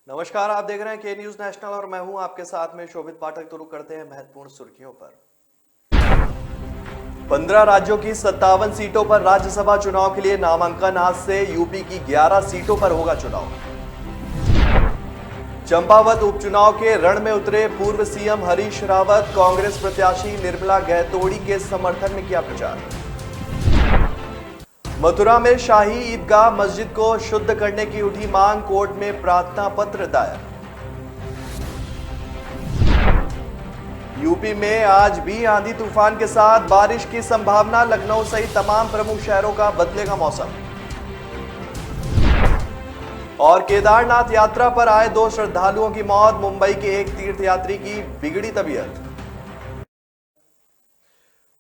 नमस्कार, आप देख रहे हैं के न्यूज नेशनल और मैं हूं आपके साथ में शोभित पाठक। तो रुक करते हैं महत्वपूर्ण सुर्खियों पर। 15 राज्यों की 57 सीटों पर राज्यसभा चुनाव के लिए नामांकन। आज से यूपी की 11 सीटों पर होगा चुनाव। चंपावत उपचुनाव के रण में उतरे पूर्व सीएम हरीश रावत। कांग्रेस प्रत्याशी निर्मला गहतोड़ी के समर्थन में किया प्रचार। मथुरा में शाही ईदगाह मस्जिद को शुद्ध करने की उठी मांग। कोर्ट में प्रार्थना पत्र दायर। यूपी में आज भी आंधी तूफान के साथ बारिश की संभावना। लखनऊ सहित तमाम प्रमुख शहरों का बदलेगा मौसम। और केदारनाथ यात्रा पर आए 2 श्रद्धालुओं की मौत। मुंबई के एक तीर्थयात्री की बिगड़ी तबीयत।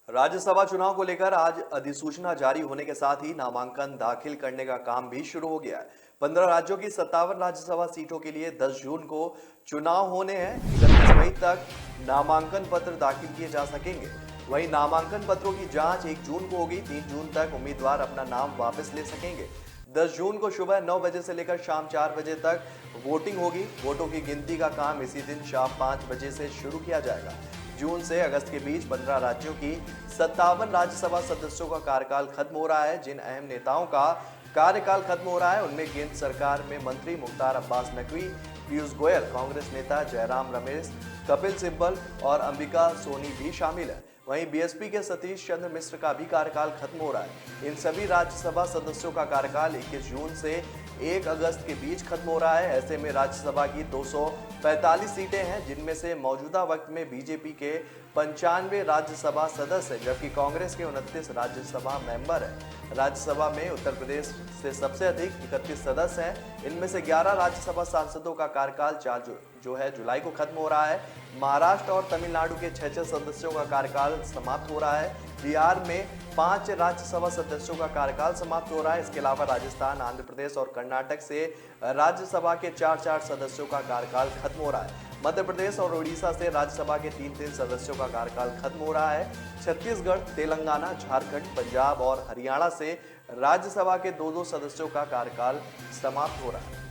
राज्यसभा चुनाव को लेकर आज अधिसूचना जारी होने के साथ ही नामांकन दाखिल करने का काम भी शुरू हो गया है। 15 राज्यों की 57 राज्यसभा सीटों के लिए 10 जून को चुनाव होने हैं। 31 मई तक नामांकन पत्र दाखिल किए जा सकेंगे। वहीं नामांकन पत्रों की जांच 1 जून को होगी। 3 जून तक उम्मीदवार अपना नाम वापस ले सकेंगे। 10 जून को सुबह 9 बजे से लेकर शाम 4 बजे तक वोटिंग होगी। वोटों की गिनती का काम इसी दिन शाम 5 बजे से शुरू किया जाएगा। जून से अगस्त के बीच 15 राज्यों की 57 राज्यसभा सदस्यों का कार्यकाल खत्म हो रहा है। जिन अहम नेताओं का कार्यकाल खत्म हो रहा है उनमें केंद्र सरकार में मंत्री मुख्तार अब्बास नकवी, पीयूष गोयल, कांग्रेस नेता जयराम रमेश, कपिल सिब्बल और अंबिका सोनी भी शामिल है। वहीं बीएसपी के सतीश चंद्र मिश्र का भी कार्यकाल खत्म हो रहा है। इन सभी राज्यसभा सदस्यों का कार्यकाल 21 जून से 1 अगस्त के बीच खत्म हो रहा है। ऐसे में राज्यसभा की 245 सीटें हैं, जिनमें से मौजूदा वक्त में बीजेपी के 95 राज्यसभा सदस्य हैं, जबकि कांग्रेस के 29 राज्यसभा मेंबर हैं। राज्यसभा में उत्तर प्रदेश से सबसे अधिक 31 सदस्य हैं। इनमें से 11 राज्यसभा सांसदों का कार्यकाल 4 जुलाई को खत्म हो रहा है। महाराष्ट्र और तमिलनाडु के 6 सदस्यों का कार्यकाल समाप्त हो रहा है। बिहार में 5 राज्यसभा सदस्यों का कार्यकाल समाप्त हो रहा है। इसके अलावा राजस्थान, आंध्र प्रदेश और कर्नाटक से राज्यसभा के 4 सदस्यों का कार्यकाल खत्म हो रहा है। मध्य प्रदेश और उड़ीसा से राज्यसभा के 3 सदस्यों का कार्यकाल खत्म हो रहा है। छत्तीसगढ़, तेलंगाना, झारखंड, पंजाब और हरियाणा से राज्यसभा के 2 सदस्यों का कार्यकाल समाप्त हो रहा है।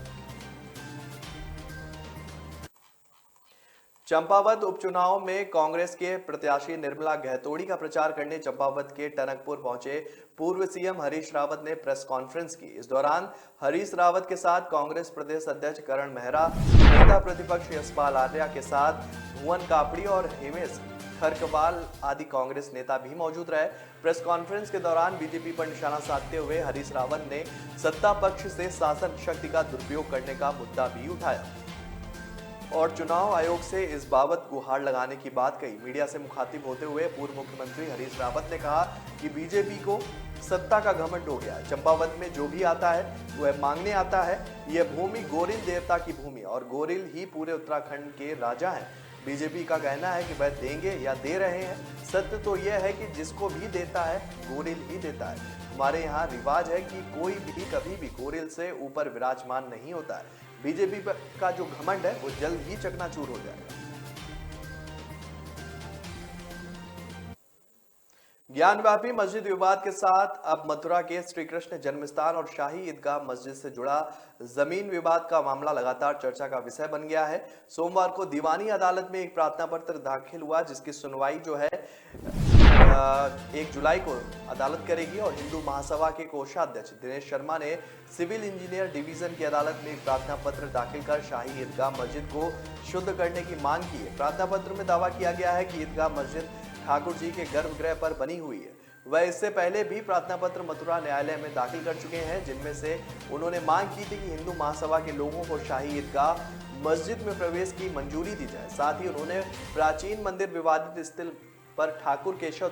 चंपावत उपचुनाव में कांग्रेस के प्रत्याशी निर्मला गहतोड़ी का प्रचार करने चंपावत के टनकपुर पहुंचे पूर्व सीएम हरीश रावत ने प्रेस कॉन्फ्रेंस की। इस दौरान हरीश रावत के साथ कांग्रेस प्रदेश अध्यक्ष करण मेहरा, नेता प्रतिपक्ष यशपाल आर्या के साथ भुवन कापड़ी और हिमेश खरकवाल आदि कांग्रेस नेता भी मौजूद रहे। प्रेस कॉन्फ्रेंस के दौरान बीजेपी पर निशाना साधते हुए हरीश रावत ने सत्ता पक्ष से शासन शक्ति का दुरुपयोग करने का मुद्दा भी उठाया और चुनाव आयोग से इस बाबत गुहार लगाने की बात कही। मीडिया से मुखातिब होते हुए पूर्व मुख्यमंत्री हरीश रावत ने कहा कि बीजेपी को सत्ता का घमंड हो गया। चंपावत में जो भी आता है वह मांगने आता है। यह भूमि गोरिल देवता की भूमि और गोरिल ही पूरे उत्तराखंड के राजा हैं। बीजेपी का कहना है कि वह देंगे या दे रहे हैं। सत्य तो यह है कि जिसको भी देता है गोरिल ही देता है। हमारे यहाँ रिवाज है कि कोई भी कभी भी गोरिल से ऊपर विराजमान नहीं होता है। बीजेपी का जो घमंड है वो जल्द ही चकनाचूर हो जाएगा। ज्ञानव्यापी मस्जिद विवाद के साथ अब मथुरा के श्री कृष्ण जन्मस्थान और शाही ईदगाह मस्जिद से जुड़ा जमीन विवाद का मामला लगातार चर्चा का विषय बन गया है। सोमवार को दीवानी अदालत में एक प्रार्थना पत्र दाखिल हुआ, जिसकी सुनवाई जो है 1 जुलाई को अदालत करेगी और हिंदू महासभा के कोषाध्यक्ष दिनेश शर्मा ने सिविल इंजीनियर डिवीजन की अदालत में एक प्रार्थना पत्र दाखिल कर शाही ईदगाह मस्जिद को शुद्ध करने की मांग की है। प्रार्थना पत्र में दावा किया गया है कि ईदगाह मस्जिद ठाकुर जी के गर्भगृह पर बनी हुई है। वह इससे पहले भी प्रार्थना पत्र मथुरा न्यायालय में दाखिल कर चुके हैं, जिनमें से उन्होंने मांग की थी कि हिंदू महासभा के लोगों को शाही ईदगाह मस्जिद में प्रवेश की मंजूरी दी जाए। साथ ही उन्होंने प्राचीन मंदिर विवादित स्थल पर ठाकुर केशव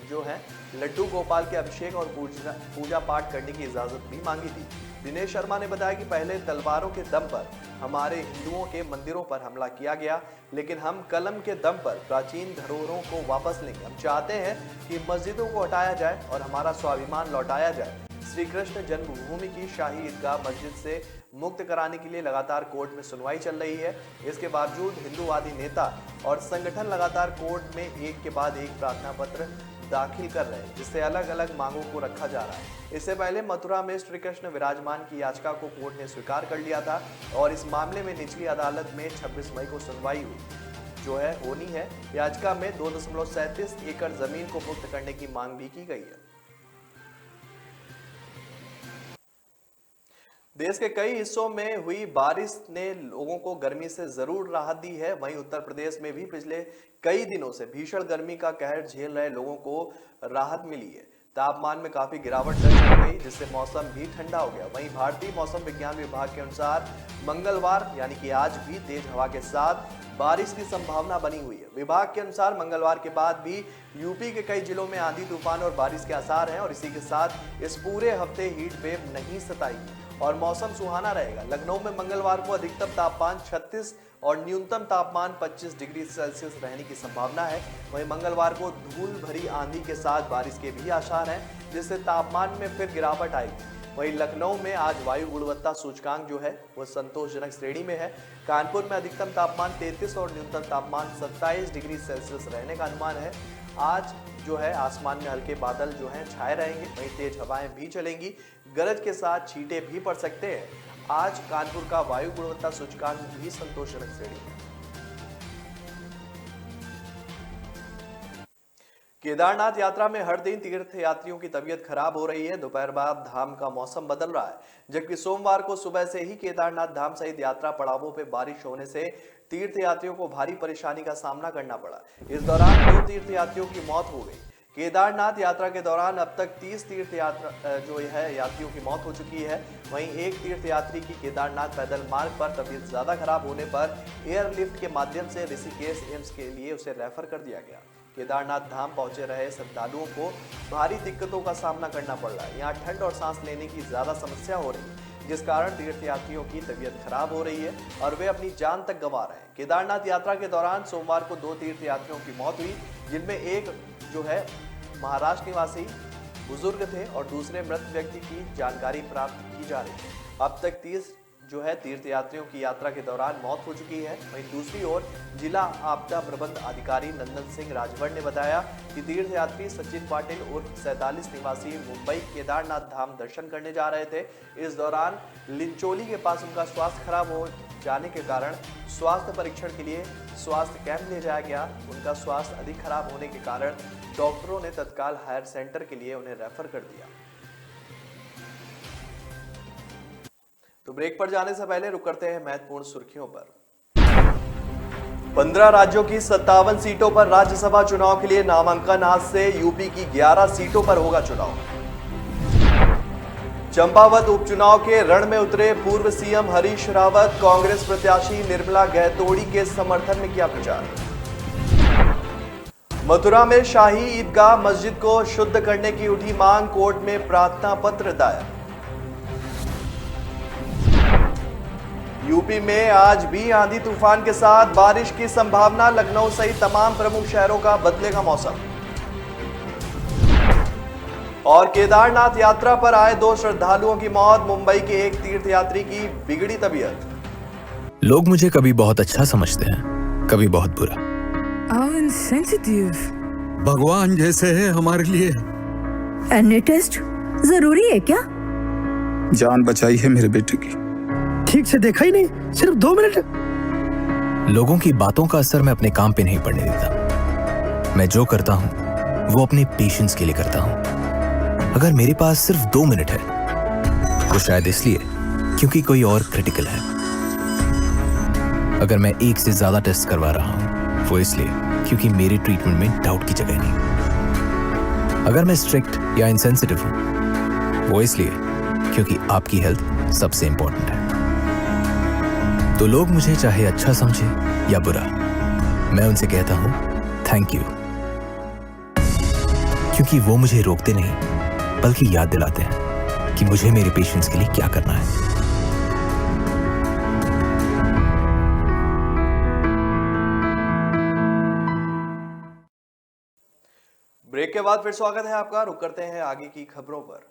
जो है लड्डू गोपाल के अभिषेक और पूजा पाठ करने की इजाजत भी मांगी थी। दिनेश शर्मा ने बताया कि पहले तलवारों के दम पर हमारे हिंदुओं के मंदिरों पर हमला किया गया, लेकिन हम कलम के दम पर प्राचीन धरोहरों को वापस लेंगे। हम चाहते हैं कि मस्जिदों को हटाया जाए और हमारा स्वाभिमान लौटाया जाए। श्री कृष्ण जन्मभूमि की शाही ईदगाह मस्जिद से मुक्त कराने के लिए लगातार कोर्ट में सुनवाई चल रही है। इसके बावजूद हिंदूवादी नेता और संगठन लगातार कोर्ट में एक के बाद एक प्रार्थना पत्र दाखिल कर रहे हैं, जिससे अलग अलग मांगों को रखा जा रहा है। इससे पहले मथुरा में श्री कृष्ण विराजमान की याचिका को कोर्ट ने स्वीकार कर लिया था और इस मामले में निचली अदालत में 26 मई को सुनवाई होनी है। याचिका में 2.37 एकड़ जमीन को मुक्त करने की मांग भी की गई है। देश के कई हिस्सों में हुई बारिश ने लोगों को गर्मी से जरूर राहत दी है। वहीं उत्तर प्रदेश में भी पिछले कई दिनों से भीषण गर्मी का कहर झेल रहे लोगों को राहत मिली है। तापमान में काफी गिरावट दर्ज की गई, जिससे मौसम भी ठंडा हो गया। वहीं भारतीय मौसम विज्ञान विभाग के अनुसार मंगलवार यानी कि आज भी तेज हवा के साथ बारिश की संभावना बनी हुई है। विभाग के अनुसार मंगलवार के बाद भी यूपी के कई जिलों में आंधी तूफान और बारिश के आसार हैं और इसी के साथ इस पूरे हफ्ते हीट वेव नहीं सताएगी और मौसम सुहाना रहेगा। लखनऊ में मंगलवार को अधिकतम तापमान 36 और न्यूनतम तापमान 25 डिग्री सेल्सियस रहने की संभावना है। वहीं मंगलवार को धूल भरी आंधी के साथ बारिश के भी आसार हैं, जिससे तापमान में फिर गिरावट आएगी। वहीं लखनऊ में आज वायु गुणवत्ता सूचकांक जो है वो संतोषजनक श्रेणी में है। कानपुर में अधिकतम तापमान 33 और न्यूनतम तापमान 27 डिग्री सेल्सियस रहने का अनुमान है। आज जो है आसमान में हल्के बादल जो हैं छाए रहेंगे, वहीं तेज हवाएं भी चलेंगी, गरज के साथ छींटे भी पड़ सकते हैं। आज कानपुर का वायु गुणवत्ता सूचकांक भी संतोषजनक श्रेणी में। केदारनाथ यात्रा में हर दिन तीर्थ यात्रियों की तबीयत खराब हो रही है। दोपहर बाद धाम का मौसम बदल रहा है, जबकि सोमवार को सुबह से ही केदारनाथ धाम सहित यात्रा पड़ावों पर बारिश होने से तीर्थ यात्रियों को भारी परेशानी का सामना करना पड़ा। इस दौरान 2 तीर्थ यात्रियों की मौत हो गई। केदारनाथ यात्रा के दौरान अब तक 30 तीर्थ यात्रियों की मौत हो चुकी है। वहीं एक तीर्थ यात्री की केदारनाथ पैदल मार्ग पर तबीयत ज्यादा खराब होने पर एयरलिफ्ट के माध्यम से ऋषिकेश एम्स के लिए उसे रेफर कर दिया गया। केदारनाथ धाम पहुंचे रहे श्रद्धालुओं को भारी दिक्कतों का सामना करना पड़ रहा है। यहाँ ठंड और सांस लेने की ज्यादा समस्या हो रही है, जिस कारण तीर्थयात्रियों की तबीयत खराब हो रही है और वे अपनी जान तक गंवा रहे हैं। केदारनाथ यात्रा के दौरान सोमवार को 2 तीर्थयात्रियों की मौत हुई, जिनमें एक जो है महाराष्ट्र निवासी बुजुर्ग थे और दूसरे मृत व्यक्ति की जानकारी प्राप्त की जा रही है। अब तक 30 जो है तीर्थयात्रियों की यात्रा के दौरान मौत हो चुकी है। वहीं दूसरी ओर जिला आपदा प्रबंध अधिकारी नंदन सिंह राजभर ने बताया कि तीर्थयात्री सचिन पाटिल उर्फ 47 निवासी मुंबई केदारनाथ धाम दर्शन करने जा रहे थे। इस दौरान लिंचोली के पास उनका स्वास्थ्य खराब हो जाने के कारण स्वास्थ्य परीक्षण के लिए स्वास्थ्य कैंप ले जाया गया। उनका स्वास्थ्य अधिक खराब होने के कारण डॉक्टरों ने तत्काल हायर सेंटर के लिए उन्हें रेफर कर दिया। तो ब्रेक पर जाने से पहले रुक करते हैं महत्वपूर्ण सुर्खियों पर। 15 राज्यों की 57 सीटों पर राज्यसभा चुनाव के लिए नामांकन। आज से यूपी की 11 सीटों पर होगा चुनाव। चंपावत उपचुनाव के रण में उतरे पूर्व सीएम हरीश रावत। कांग्रेस प्रत्याशी निर्मला गहतोड़ी के समर्थन में किया प्रचार। मथुरा में शाही ईदगाह मस्जिद को शुद्ध करने की उठी मांग, कोर्ट में प्रार्थना पत्र दायर। यूपी में आज भी आंधी तूफान के साथ बारिश की संभावना। लखनऊ सहित तमाम प्रमुख शहरों का बदलेगा मौसम। और केदारनाथ यात्रा पर आए 2 श्रद्धालुओं की मौत। मुंबई के एक तीर्थयात्री की बिगड़ी तबीयत। लोग मुझे कभी बहुत अच्छा समझते हैं, कभी बहुत बुरा। भगवान जैसे है हमारे लिए। एनी टेस्ट जरूरी है क्या? जान बचाई है मेरे बेटे की। ठीक से देखा ही नहीं, सिर्फ 2 मिनट। लोगों की बातों का असर मैं अपने काम पे नहीं पड़ने देता। मैं जो करता हूं वो अपने पेशेंस के लिए करता हूं। अगर मेरे पास सिर्फ 2 मिनट है तो शायद इसलिए क्योंकि कोई और क्रिटिकल है। अगर मैं 1 से ज्यादा टेस्ट करवा रहा हूं वो इसलिए क्योंकि मेरे ट्रीटमेंट में डाउट की जगह नहीं। अगर मैं स्ट्रिक्ट या इनसेंसिटिव हूं वो इसलिए क्योंकि आपकी हेल्थ सबसे इंपॉर्टेंट है। तो लोग मुझे चाहे अच्छा समझे या बुरा, मैं उनसे कहता हूं थैंक यू, क्योंकि वो मुझे रोकते नहीं बल्कि याद दिलाते हैं कि मुझे मेरे पेशेंट्स के लिए क्या करना है। ब्रेक के बाद फिर स्वागत है आपका। रुक करते हैं आगे की खबरों पर।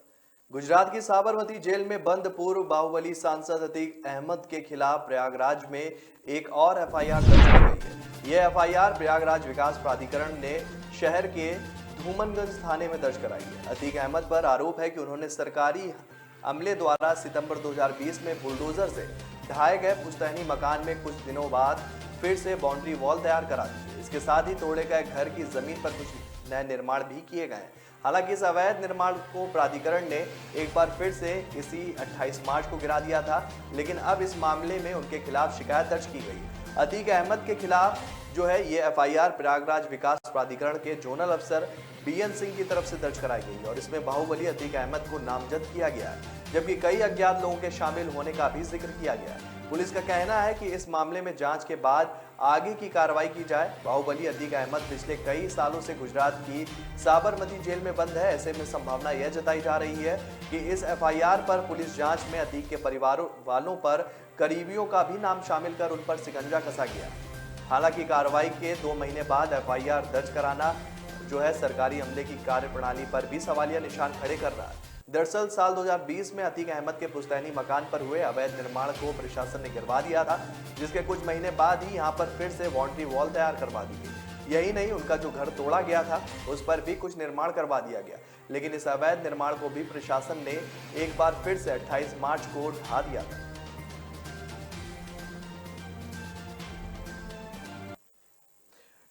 गुजरात की साबरमती जेल में बंद पूर्व बाहुबली सांसद अतीक अहमद के खिलाफ प्रयागराज में एक और एफआईआर दर्ज की गई है। यह एफआईआर प्रयागराज विकास प्राधिकरण ने शहर के धूमनगंज थाने में दर्ज कराई है। अतीक अहमद पर आरोप है कि उन्होंने सरकारी अमले द्वारा सितंबर 2020 में बुलडोजर से ढाए गए पुश्तैनी मकान में कुछ दिनों बाद फिर से बाउंड्री वॉल तैयार करा दी। इसके साथ ही तोड़े गए घर की जमीन पर कुछ नए निर्माण भी किए गए। हालांकि इस अवैध निर्माण को प्राधिकरण ने एक बार फिर से इसी 28 मार्च को गिरा दिया था, लेकिन अब इस मामले में उनके खिलाफ शिकायत दर्ज की गई। अतीक अहमद के खिलाफ जो है ये एफआईआर प्रयागराज विकास प्राधिकरण के जोनल अफसर बीएन सिंह की तरफ से दर्ज कराई गई और इसमें बाहुबली अतीक अहमद को नामजद किया गया है, जबकि कई अज्ञात लोगों के शामिल होने का भी जिक्र किया गया है। पुलिस का कहना है कि इस मामले में जांच के बाद आगे की कार्रवाई की जाए। बाहुबली अतीक अहमद पिछले कई सालों से गुजरात की साबरमती जेल में बंद है। ऐसे में संभावना यह जताई जा रही है कि इस एफआईआर पर पुलिस जांच में अतीक के परिवार वालों पर करीबियों का भी नाम शामिल कर उन पर शिकंजा कसा गया। हालांकि कार्रवाई के 2 महीने बाद एफआईआर दर्ज कराना जो है सरकारी अमले की कार्यप्रणाली पर भी सवालिया निशान खड़े कर रहा है। दरअसल साल 2020 में अतीक अहमद के पुश्तैनी मकान पर हुए अवैध निर्माण को प्रशासन ने गिरवा दिया था, जिसके कुछ महीने बाद ही यहां पर फिर से बाउंड्री वॉल तैयार करवा दी गई। यही नहीं, उनका जो घर तोड़ा गया था उस पर भी कुछ निर्माण करवा दिया गया, लेकिन इस अवैध निर्माण को भी प्रशासन ने एक बार फिर से 28 मार्च को ढा दिया था।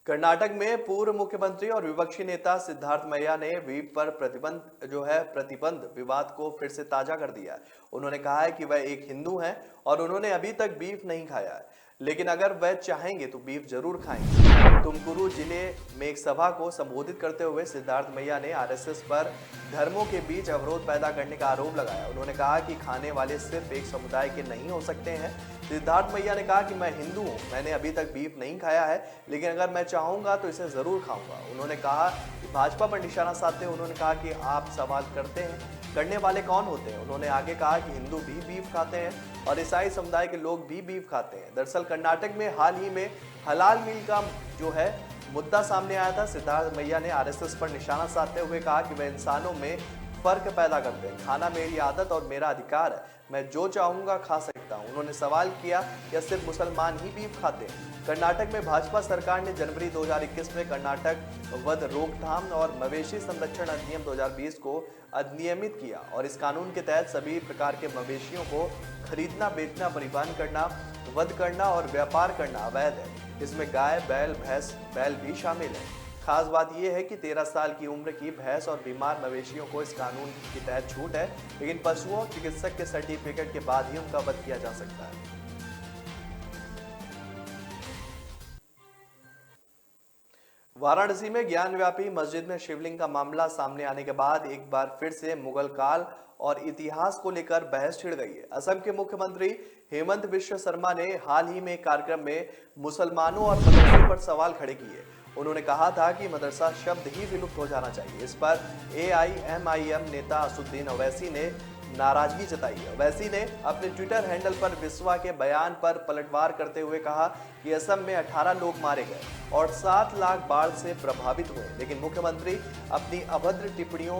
कर्नाटक में पूर्व मुख्यमंत्री और विपक्षी नेता सिद्धार्थ मैया ने वीप पर प्रतिबंध विवाद को फिर से ताजा कर दिया है। उन्होंने कहा है कि वह एक हिंदू हैं और उन्होंने अभी तक बीफ नहीं खाया है, लेकिन अगर वह चाहेंगे तो बीफ जरूर खाएंगे। तुमकुरू जिले में एक सभा को संबोधित करते हुए सिद्धार्थ मैया ने आरएसएस पर धर्मों के बीच अवरोध पैदा करने का आरोप लगाया। उन्होंने कहा कि खाने वाले सिर्फ एक समुदाय के नहीं हो सकते हैं। सिद्धार्थ मैया ने कहा कि मैं हिंदू हूं, मैंने अभी तक बीफ नहीं खाया है, लेकिन अगर मैं चाहूंगा तो इसे जरूर खाऊंगा। उन्होंने कहा कि भाजपा पर निशाना साधते हुए उन्होंने कहा कि आप सवाल करने वाले कौन होते हैं। उन्होंने आगे कहा कि हिंदू भी बीफ खाते हैं और ईसाई समुदाय के लोग भी बीफ खाते हैं। दरअसल कर्नाटक में हाल ही में हलाल मील का जो है मुद्दा सामने आया था। सिद्धार्थ मैया ने आरएसएस पर निशाना साधते हुए कहा कि वह इंसानों में फर्क पैदा करते हैं। खाना मेरी आदत और मेरा अधिकार है, मैं जो चाहूंगा खा सकता हूं। उन्होंने सवाल किया कि सिर्फ मुसलमान ही बीफ खाते हैं। कर्नाटक में भाजपा सरकार ने जनवरी 2021 में कर्नाटक वध रोकथाम और मवेशी संरक्षण अधिनियम 2020 को अधिनियमित किया और इस कानून के तहत सभी प्रकार के मवेशियों को खरीदना, बेचना, परिवहन करना, वध करना और व्यापार करना अवैध है। इसमें गाय, बैल, भैंस, बैल भी शामिल है। खास बात यह है कि 13 साल की उम्र की भैंस और बीमार मवेशियों को इस कानून के तहत छूट है, लेकिन पशुओं चिकित्सक के सर्टिफिकेट के बाद ही उनका वध किया जा सकता है। वाराणसी में ज्ञानव्यापी मस्जिद में शिवलिंग का मामला सामने आने के बाद एक बार फिर से मुगल काल और इतिहास को लेकर बहस छिड़ गई है। असम के मुख्यमंत्री हेमंत बिश्व शर्मा ने हाल ही में एक कार्यक्रम में मुसलमानों और मदरसे पर सवाल खड़े किए। उन्होंने कहा था कि मदरसा शब्द ही विलुप्त हो जाना चाहिए। इस पर AIMIM नेता असुद्दीन ओवैसी ने नाराजगी जताई है। ओवैसी ने अपने ट्विटर हैंडल पर बिस्वा के बयान पर पलटवार करते हुए कहा कि असम में 18 लोग मारे गए और 7 लाख बाढ़ से प्रभावित हुए, लेकिन मुख्यमंत्री अपनी अभद्र टिप्पणियों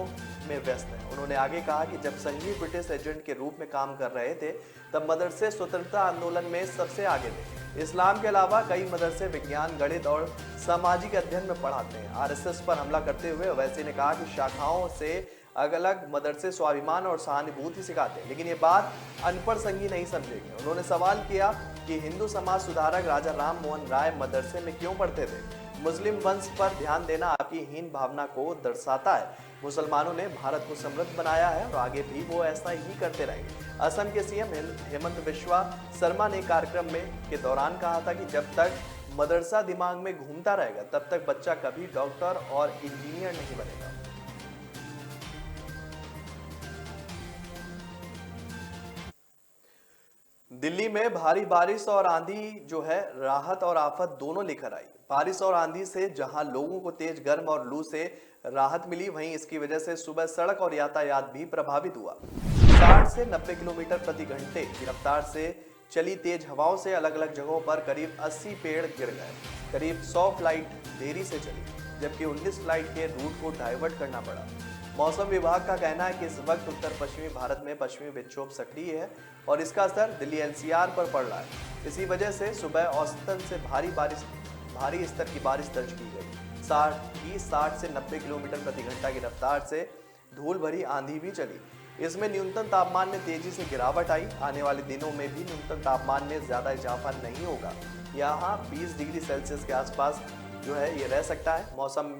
में व्यस्त है। उन्होंने आगे कहा कि जब संघी ब्रिटिश एजेंट के रूप में काम कर रहे थे तब मदरसे स्वतंत्रता आंदोलन में सबसे आगे थे। इस्लाम के अलावा कई मदरसे विज्ञान, गणित और सामाजिक अध्ययन में पढ़ाते हैं। आरएसएस पर हमला करते हुए ओवैसी ने कहा कि शाखाओं से अलग मदरसे स्वाभिमान और सहानुभूति सिखाते हैं, लेकिन ये बात अनपढ़ संघी नहीं समझेंगे। उन्होंने सवाल किया कि हिंदू समाज सुधारक राजा राम मोहन राय मदरसे में क्यों पढ़ते थे। मुस्लिम वंश पर ध्यान देना आपकी हीन भावना को दर्शाता है। मुसलमानों ने भारत को समृद्ध बनाया है और आगे भी वो ऐसा ही करते रहेंगे। असम के सीएम हेमंत बिश्वा शर्मा ने कार्यक्रम के दौरान कहा था कि जब तक मदरसा दिमाग में घूमता रहेगा तब तक बच्चा कभी डॉक्टर और इंजीनियर नहीं बनेगा। दिल्ली में भारी बारिश और आंधी जो है राहत और आफत दोनों लेकर आई। बारिश और आंधी से जहां लोगों को तेज गर्म और लू से राहत मिली, वहीं इसकी वजह से सुबह सड़क और यातायात भी प्रभावित हुआ। 60 से 90 किलोमीटर प्रति घंटे की रफ्तार से चली तेज हवाओं से अलग अलग जगहों पर करीब 80 पेड़ गिर गए। करीब 100 फ्लाइट देरी से चली, जबकि 19 फ्लाइट के रूट को डाइवर्ट करना पड़ा। मौसम विभाग का कहना है कि इस वक्त उत्तर पश्चिमी भारत में पश्चिमी विक्षोभ सक्रिय है और इसका असर दिल्ली NCR पर पड़ रहा है। इसी वजह से सुबह औसतन से भारी स्तर की बारिश दर्ज की गई। 60 से 90 किलोमीटर प्रति घंटा की रफ्तार से धूल भरी आंधी भी चली। इसमें न्यूनतम तापमान में तेजी से गिरावट आई। आने वाले दिनों में भी न्यूनतम तापमान में ज्यादा इजाफा नहीं होगा। यहाँ 20 डिग्री सेल्सियस के आसपास जो है ये रह सकता है। मौसम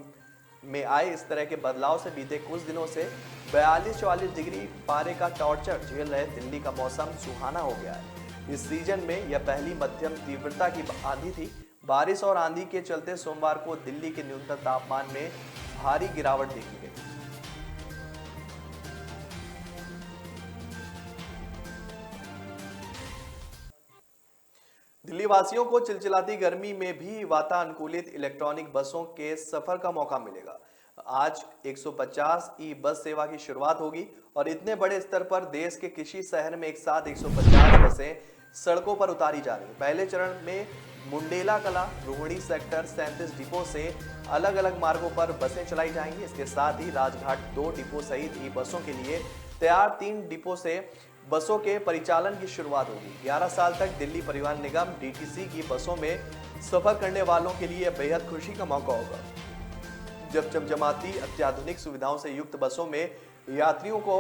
में आए इस तरह के बदलाव से बीते कुछ दिनों से 42-44 डिग्री पारे का टॉर्चर झेल रहे दिल्ली का मौसम सुहाना हो गया है। इस सीजन में यह पहली मध्यम तीव्रता की आंधी थी। बारिश और आंधी के चलते सोमवार को दिल्ली के न्यूनतम तापमान में भारी गिरावट देखी गई। दिल्ली वासियों को चिलचिलाती गर्मी में भी वातानुकूलित इलेक्ट्रॉनिक बसों के सफर का मौका मिलेगा। आज 150 ई बस सेवा की शुरुआत होगी और इतने बड़े स्तर पर देश के किसी शहर में एक साथ 150 बसें सड़कों पर उतारी जा रही हैं। पहले चरण में मुंडेला कला, रोहिणी सेक्टर 37 डिपो से अलग अलग मार्गों पर बसें चलाई जाएंगी। इसके साथ ही राजघाट 2 डिपो सहित ई बसों के लिए तैयार 3 डिपो से बसों के परिचालन की शुरुआत होगी। 11 साल तक दिल्ली परिवहन निगम डीटीसी की बसों में सफर करने वालों के लिए बेहद खुशी का मौका होगा, जब चमचमाती अत्याधुनिक सुविधाओं से युक्त बसों में यात्रियों को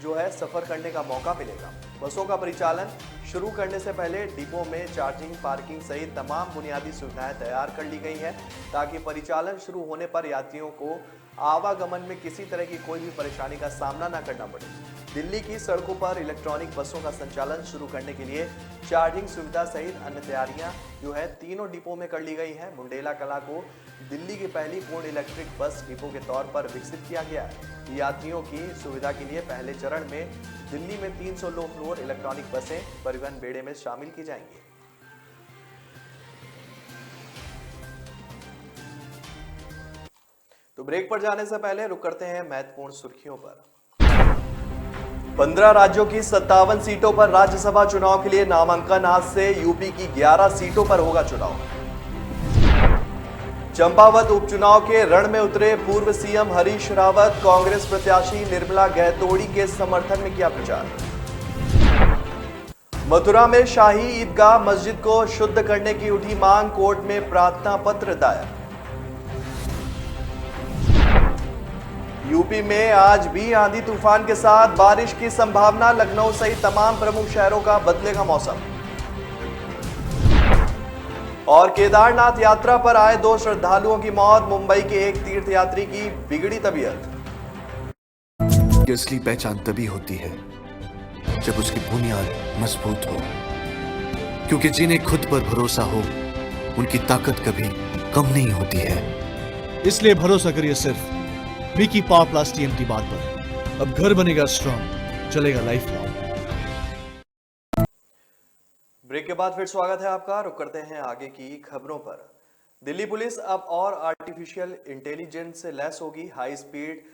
जो है सफर करने का मौका मिलेगा। बसों का परिचालन शुरू करने से पहले डिपो में चार्जिंग, पार्किंग सहित तमाम बुनियादी सुविधाएं तैयार कर ली गई हैं, ताकि परिचालन शुरू होने पर यात्रियों को आवागमन में किसी तरह की कोई भी परेशानी का सामना न करना पड़े। दिल्ली की सड़कों पर इलेक्ट्रॉनिक बसों का संचालन शुरू करने के लिए चार्जिंग सुविधा सहित अन्य तैयारियां जो है तीनों डिपो में कर ली गई हैं। मुंडेला कला को दिल्ली की पहली पूर्ण इलेक्ट्रिक बस डिपो के तौर पर विकसित किया गया है। यात्रियों की सुविधा के लिए पहले चरण में दिल्ली में 300 लो फ्लोर इलेक्ट्रॉनिक बसें परिवहन बेड़े में शामिल की जाएंगी। तो ब्रेक पर जाने से पहले रुक करते हैं महत्वपूर्ण सुर्खियों पर। 15 राज्यों की 57 सीटों पर राज्यसभा चुनाव के लिए नामांकन। आज से यूपी की 11 सीटों पर होगा चुनाव। चंपावत उपचुनाव के रण में उतरे पूर्व सीएम हरीश रावत। कांग्रेस प्रत्याशी निर्मला गहतोड़ी के समर्थन में किया प्रचार। मथुरा में शाही ईदगाह मस्जिद को शुद्ध करने की उठी मांग, कोर्ट में प्रार्थना पत्र दायर। यूपी में आज भी आंधी तूफान के साथ बारिश की संभावना। लखनऊ सहित तमाम प्रमुख शहरों का बदलेगा मौसम। और केदारनाथ यात्रा पर आए 2 श्रद्धालुओं की मौत। मुंबई के एक तीर्थयात्री की बिगड़ी तबीयत। असली पहचान तभी होती है जब उसकी बुनियाद मजबूत हो, क्योंकि जिन्हें खुद पर भरोसा हो उनकी ताकत कभी कम नहीं होती है। इसलिए भरोसा करिए सिर्फ विकी पावर प्लस टीएमटी बात पर। अब घर बनेगा स्ट्रॉन्ग, चलेगा लाइफ लॉन्ग। ब्रेक के बाद फिर स्वागत है आपका। रुक करते हैं आगे की खबरों पर। दिल्ली पुलिस अब और आर्टिफिशियल इंटेलिजेंस से लैस होगी। हाई स्पीड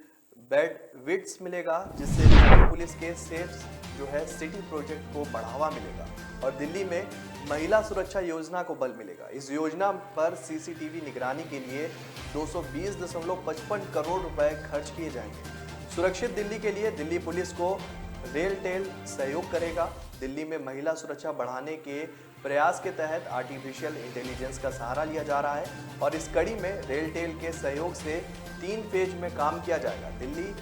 बेड विड्थ मिलेगा, जिससे दिल्ली पुलिस के सेफ जो है सिटी प्रोजेक्ट को बढ़ावा मिलेगा और दिल्ली में महिला सुरक्षा योजना को बल मिलेगा। इस योजना पर सीसीटीवी निगरानी के लिए 220.55 करोड़ रुपए खर्च किए जाएंगे। सुरक्षित दिल्ली के लिए दिल्ली पुलिस को रेलटेल सहयोग करेगा। दिल्ली में महिला सुरक्षा बढ़ाने के प्रयास के तहत आर्टिफिशियल इंटेलिजेंस का सहारा लिया जा रहा है और इस कड़ी में रेलटेल के सहयोग से 3 फेज में काम किया जाएगा। दिल्ली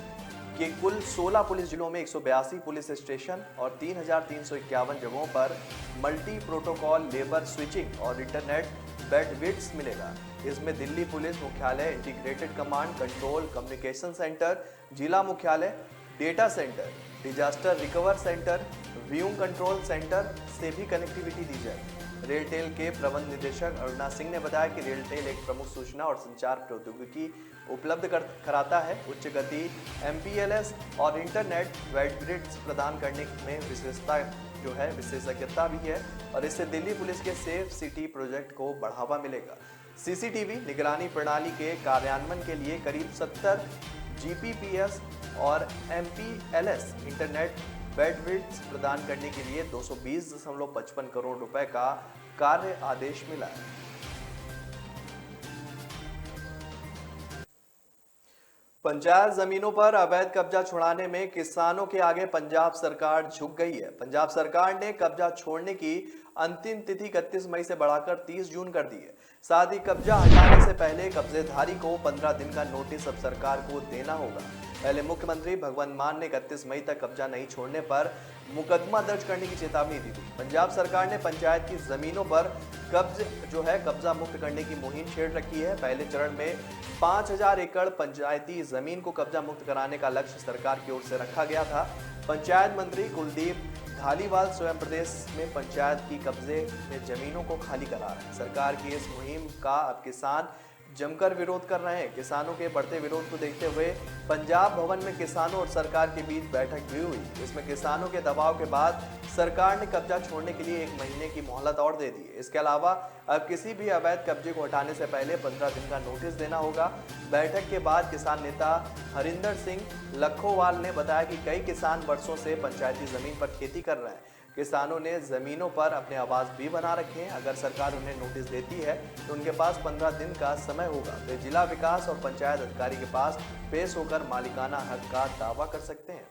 के कुल 16 पुलिस जिलों में 182 पुलिस स्टेशन और 3,351 जगहों पर मल्टी प्रोटोकॉल लेबर स्विचिंग और इंटरनेट बैंडविड्थ मिलेगा। इसमें दिल्ली पुलिस मुख्यालय, integrated command control communication centre, जिला मुख्यालय, data centre, disaster recover centre, viewing control centre से भी कनेक्टिविटी दी जाएगी। रेलटेल के प्रबंध निदेशक अरुणा सिंह ने बताया कि रेलटेल एक प्रमुख सूचना और संचार प्रौद्योगिकी उपलब्ध कराता है। उच्च गति MPLS और इंटरनेट बैंडविड्थ प्रदान करने में विशेषज्ञता भी है और इससे दिल्ली पुलिस के सेफ सिटी प्रोजेक्ट को बढ़ावा मिलेगा। सीसीटीवी निगरानी प्रणाली के कार्यान्वयन के लिए करीब 70 GPPS और MPLS इंटरनेट बैंडविड्थ प्रदान करने के लिए 220.55 करोड़ रुपए का कार्य आदेश मिला है। पंचायत जमीनों पर अवैध कब्जा छुड़ाने में किसानों के आगे पंजाब सरकार झुक गई है। पंजाब सरकार ने कब्जा छोड़ने की अंतिम तिथि 31 मई से बढ़ाकर 30 जून कर दी है। साथ ही कब्जा हटाने से पहले कब्जेधारी को 15 दिन का नोटिस अब सरकार को देना होगा। पहले मुख्यमंत्री भगवंत मान ने 31 मई तक कब्जा नहीं छोड़ने पर मुकदमा दर्ज करने की चेतावनी दी थी। पंजाब सरकार ने पंचायत की जमीनों पर कब्जा मुक्त करने की मुहिम छेड़ रखी है। पहले चरण में 5000 एकड़ पंचायती जमीन को कब्जा मुक्त कराने का लक्ष्य सरकार की ओर से रखा गया था। पंचायत मंत्री कुलदीप धालीवाल स्वयं प्रदेश में पंचायत की कब्जे में जमीनों को खाली करा रहे हैं। सरकार की इस मुहिम का अब किसान जमकर विरोध कर रहे हैं। किसानों के बढ़ते विरोध को देखते हुए पंजाब भवन में किसानों और सरकार के बीच बैठक भी हुई। इसमें किसानों के दबाव के बाद सरकार ने कब्जा छोड़ने के लिए 1 महीने की मोहलत और दे दी है। इसके अलावा अब किसी भी अवैध कब्जे को हटाने से पहले 15 दिन का नोटिस देना होगा। बैठक के बाद किसान नेता हरिंदर सिंह लखोवाल ने बताया कि कई किसान वर्षों से पंचायती जमीन पर खेती कर रहे हैं। किसानों ने जमीनों पर अपने आवास भी बना रखे हैं। अगर सरकार उन्हें नोटिस देती है तो उनके पास 15 दिन का समय होगा। वे जिला विकास और पंचायत अधिकारी के पास पेश होकर मालिकाना हक का दावा कर सकते हैं।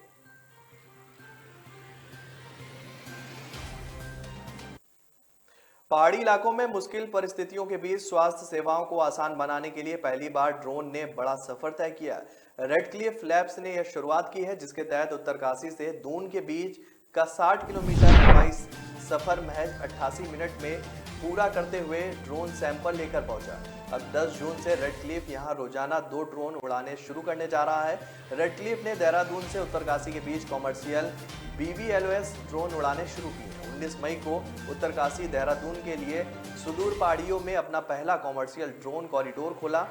पहाड़ी इलाकों में मुश्किल परिस्थितियों के बीच स्वास्थ्य सेवाओं को आसान बनाने के लिए पहली बार ड्रोन ने बड़ा सफर तय किया। रेड क्लिफ लैब्स ने यह शुरुआत की है, जिसके तहत उत्तरकाशी से दून के बीच का 60 किलोमीटर हवाई सफर महज 88 मिनट में पूरा करते हुए ड्रोन सैंपल लेकर पहुंचा। अब 10 जून से रेड क्लिफ यहां रोजाना 2 ड्रोन उड़ाने शुरू करने जा रहा है। रेड क्लिफ ने देहरादून से उत्तरकाशी के बीच कॉमर्शियल BVLOS ड्रोन उड़ाने शुरू किए। 19 मई को उत्तरकाशी देहरादून के लिए सुदूर पहाड़ियों में अपना पहला कॉमर्शियल ड्रोन कॉरिडोर खोला।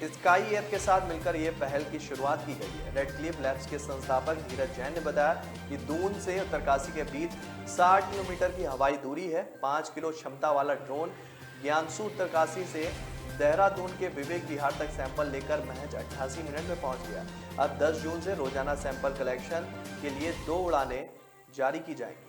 स्काई एयर के साथ मिलकर यह पहल की शुरुआत की गई है। रेड क्लिफ लैब्स के संस्थापक धीरज जैन ने बताया कि दून से उत्तरकाशी के बीच 60 किलोमीटर की हवाई दूरी है। 5 किलो क्षमता वाला ड्रोन ज्ञानसू उत्तरकाशी से देहरादून के विवेक विहार तक सैंपल लेकर महज 88 मिनट में पहुंच गया। अब 10 जून से रोजाना सैंपल कलेक्शन के लिए 2 उड़ानें जारी की जाएंगी।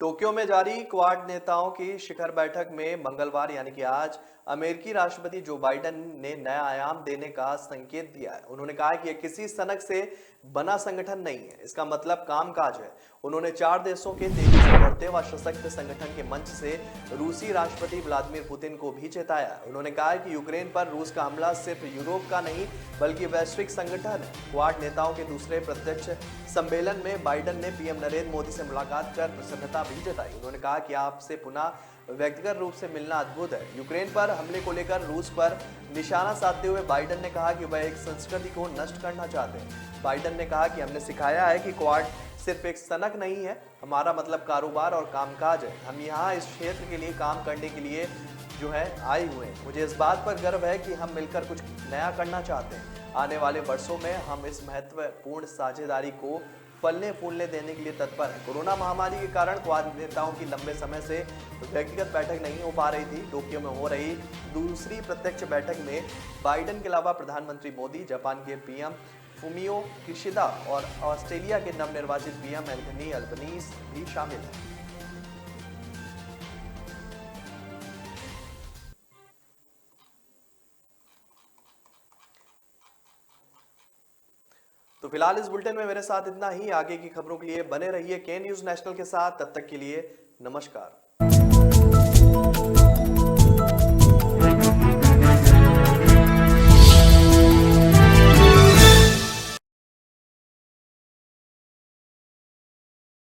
टोक्यो में जारी क्वाड नेताओं की शिखर बैठक में मंगलवार यानी कि आज अमेरिकी राष्ट्रपति जो बाइडेन ने नया आयाम देने का संकेत दिया है। उन्होंने कहा कि यह किसी सनक से बना संगठन नहीं है, इसका मतलब कामकाज है। उन्होंने 4 देशों के तेजी से बढ़ते व सशक्त संगठन के मंच से रूसी राष्ट्रपति व्लादिमीर पुतिन को भी चेताया। उन्होंने कहा कि यूक्रेन पर रूस का हमला सिर्फ यूरोप का नहीं बल्कि वैश्विक संगठन है। क्वाड नेताओं के दूसरे प्रत्यक्ष सम्मेलन में बाइडेन ने पीएम नरेंद्र मोदी से मुलाकात कर प्रसन्नता भी जताई। उन्होंने कहा कि आपसे पुनः व्यक्तिगत रूप से मिलना अद्भुत है। यूक्रेन पर हमले को लेकर रूस पर निशाना साधते हुए बाइडेन ने कहा कि वह एक संस्कृति को नष्ट करना चाहते हैं। बाइडेन ने कहा कि हमने सिखाया है कि क्वाड सिर्फ एक सनक नहीं है, हमारा मतलब कारोबार और कामकाज है। हम यहाँ इस क्षेत्र के लिए काम करने के लिए आए हुए हैं। मुझे इस बात पर गर्व है कि हम मिलकर कुछ नया करना चाहते हैं। आने वाले वर्षों में हम इस महत्वपूर्ण साझेदारी को फलने फूलने देने के लिए तत्पर है। कोरोना महामारी के कारण क्वाड नेताओं की लंबे समय से व्यक्तिगत बैठक नहीं हो पा रही थी। टोक्यो में हो रही दूसरी प्रत्यक्ष बैठक में बाइडेन के अलावा प्रधानमंत्री मोदी, जापान के पीएम फुमियो किशिदा और ऑस्ट्रेलिया के नवनिर्वाचित पीएम एंथनी अल्बनीज भी शामिल हैं। तो फिलहाल इस बुलेटिन में मेरे साथ इतना ही। आगे की खबरों के लिए बने रहिए के न्यूज़ नेशनल के साथ। तब तक के लिए नमस्कार।